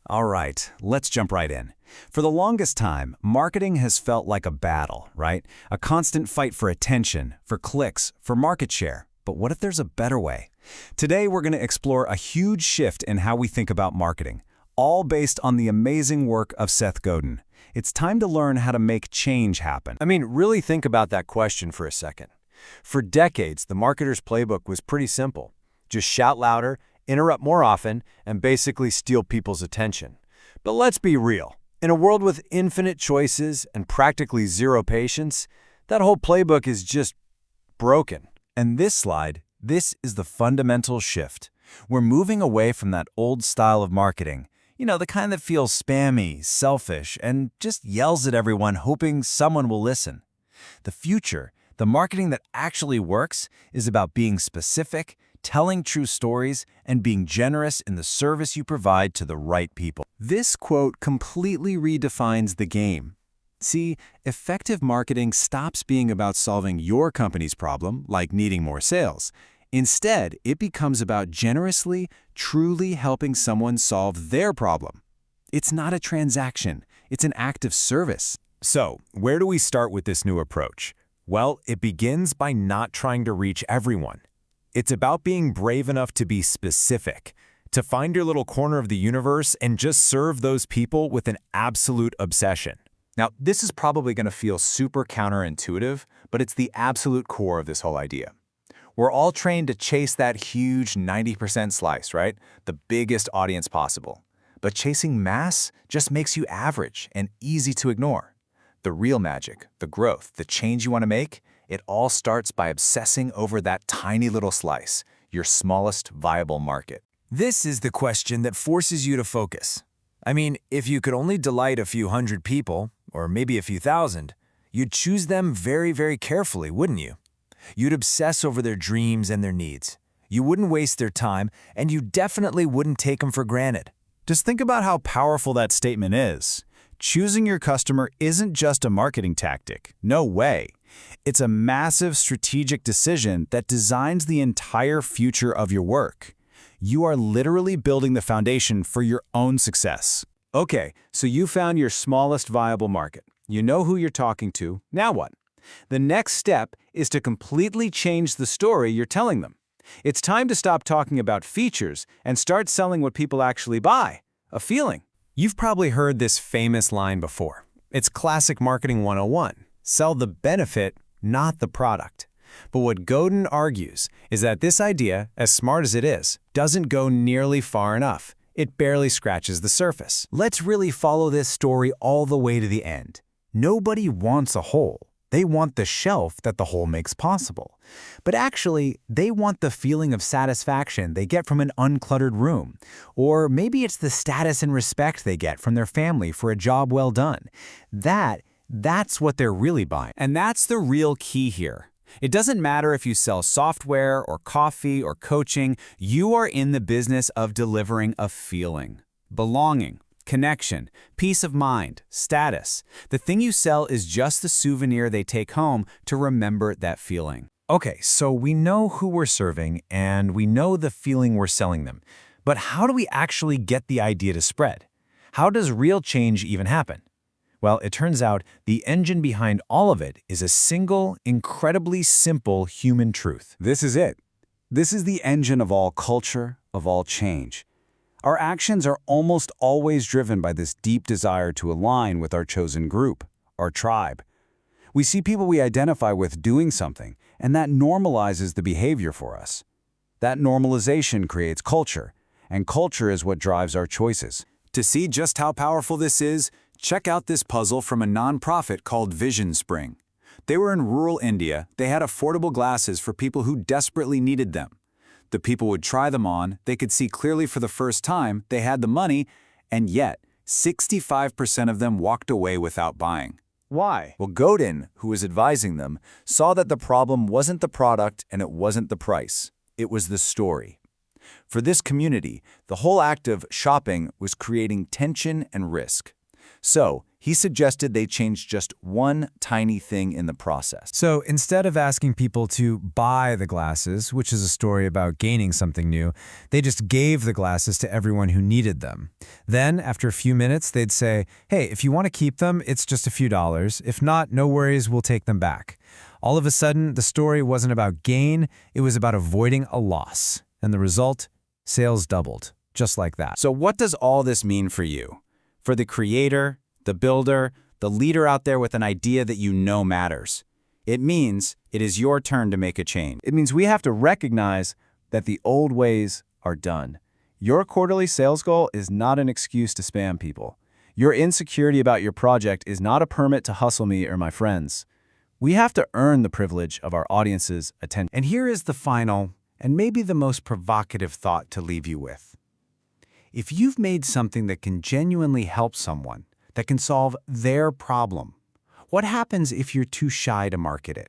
All right, let's jump right in. For the longest time, marketing has felt like a battle, right? A constant fight for attention, for clicks, for market share. But what if there's a better way? Today, we're going to explore a huge shift in how we think about marketing, all based on the amazing work of Seth Godin. It's time to learn how to make change happen. Really think about that question for a second. For decades, the marketer's playbook was pretty simple. Just shout louder, interrupt more often, and basically steal people's attention. But let's be real. In a world with infinite choices and practically zero patience, that whole playbook is just broken. And this is the fundamental shift. We're moving away from that old style of marketing. You know, the kind that feels spammy, selfish, and just yells at everyone hoping someone will listen. The future, the marketing that actually works, is about being specific, telling true stories, and being generous in the service you provide to the right people. This quote completely redefines the game. See, effective marketing stops being about solving your company's problem, like needing more sales. Instead, it becomes about generously, truly helping someone solve their problem. It's not a transaction, it's an act of service. So, where do we start with this new approach? Well, it begins by not trying to reach everyone. It's about being brave enough to be specific, to find your little corner of the universe and just serve those people with an absolute obsession. Now, this is probably going to feel super counterintuitive, but it's the absolute core of this whole idea. We're all trained to chase that huge 90% slice, right? The biggest audience possible. But chasing mass just makes you average and easy to ignore. The real magic, the growth, the change you want to make, it all starts by obsessing over that tiny little slice, your smallest viable market. This is the question that forces you to focus. If you could only delight a few hundred people, or maybe a few thousand, you'd choose them very, very carefully, wouldn't you? You'd obsess over their dreams and their needs. You wouldn't waste their time, and you definitely wouldn't take them for granted. Just think about how powerful that statement is. Choosing your customer isn't just a marketing tactic. No way. It's a massive strategic decision that designs the entire future of your work. You are literally building the foundation for your own success. Okay, so you found your smallest viable market. You know who you're talking to. Now what? The next step is to completely change the story you're telling them. It's time to stop talking about features and start selling what people actually buy, a feeling. You've probably heard this famous line before. It's classic marketing 101. Sell the benefit, not the product. But what Godin argues is that this idea, as smart as it is, doesn't go nearly far enough. It barely scratches the surface. Let's really follow this story all the way to the end. Nobody wants a hole. They want the shelf that the hole makes possible. But actually, they want the feeling of satisfaction they get from an uncluttered room. Or maybe it's the status and respect they get from their family for a job well done. That's what they're really buying. And that's the real key here. It doesn't matter if you sell software or coffee or coaching, you are in the business of delivering a feeling. Belonging, connection, peace of mind, status. The thing you sell is just the souvenir they take home to remember that feeling. Okay, so we know who we're serving and we know the feeling we're selling them. But how do we actually get the idea to spread? How does real change even happen? Well, it turns out the engine behind all of it is a single, incredibly simple human truth. This is it. This is the engine of all culture, of all change. Our actions are almost always driven by this deep desire to align with our chosen group, our tribe. We see people we identify with doing something, and that normalizes the behavior for us. That normalization creates culture, and culture is what drives our choices. To see just how powerful this is, check out this puzzle from a nonprofit called Vision Spring. They were in rural India. They had affordable glasses for people who desperately needed them. The people would try them on, they could see clearly for the first time, they had the money, and yet 65% of them walked away without buying. Why? Well, Godin, who was advising them, saw that the problem wasn't the product and it wasn't the price. It was the story. For this community, the whole act of shopping was creating tension and risk. So he suggested they change just one tiny thing in the process. So instead of asking people to buy the glasses, which is a story about gaining something new, they just gave the glasses to everyone who needed them. Then, after a few minutes, they'd say, hey, if you want to keep them, it's just a few dollars. If not, no worries, we'll take them back. All of a sudden, the story wasn't about gain, it was about avoiding a loss. And the result? Sales doubled, just like that. So what does all this mean for you? For the creator, the builder, the leader out there with an idea that you know matters? It means it is your turn to make a change. It means we have to recognize that the old ways are done. Your quarterly sales goal is not an excuse to spam people. Your insecurity about your project is not a permit to hustle me or my friends. We have to earn the privilege of our audience's attention. And here is the final, and maybe the most provocative thought to leave you with. If you've made something that can genuinely help someone, that can solve their problem, what happens if you're too shy to market it?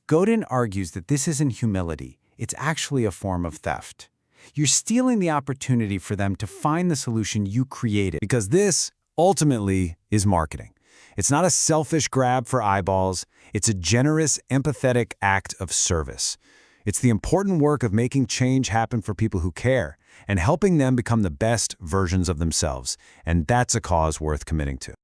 Godin argues that this isn't humility, it's actually a form of theft. You're stealing the opportunity for them to find the solution you created. Because this, ultimately, is marketing. It's not a selfish grab for eyeballs, it's a generous, empathetic act of service. It's the important work of making change happen for people who care and helping them become the best versions of themselves. And that's a cause worth committing to.